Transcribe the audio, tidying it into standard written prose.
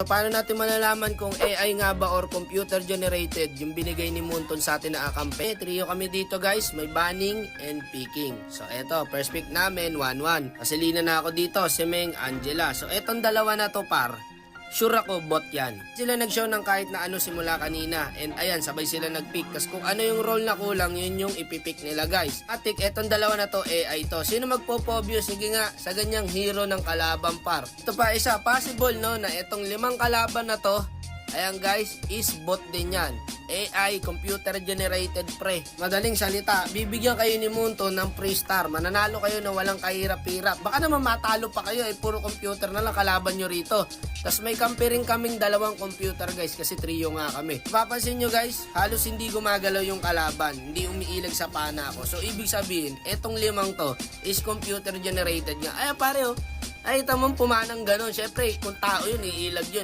So, paano natin malalaman kung AI nga ba or computer generated yung binigay ni Moonton sa atin na akampi? Trio kami dito guys, may banning and picking. So eto, first pick namin 1-1. Kasilina na ako dito, si Meng, Angela. So etong dalawa na to par, sure ako bot yan. Sila nag-show ng kahit na ano simula kanina. And ayan, sabay sila nag-pick. Tapos kung ano yung role na kulang, yun yung ipipick nila guys. Atik, etong dalawa na to, AI to. Sino magpo-obvious? Sige nga, sa ganyang hero ng kalaban par. Ito pa isa, possible no, na etong 5 kalaban na to, ayan guys, is bot din yan. AI, computer generated pre. Madaling salita, bibigyan kayo ni Moonton ng free star. Mananalo kayo na walang kahirap-hirap. Baka naman matalo pa kayo, puro computer na lang kalaban nyo rito. Tapos may kampi rin kaming 2 computer guys, kasi trio nga kami. Papansin nyo guys, halos hindi gumagalaw yung kalaban. Hindi umiilag sa pana ako. So ibig sabihin, etong 5 to is computer generated nga. Ay pare oh, ay tamang pumanang ganon. Syempre, kung tao yun, iilag yun.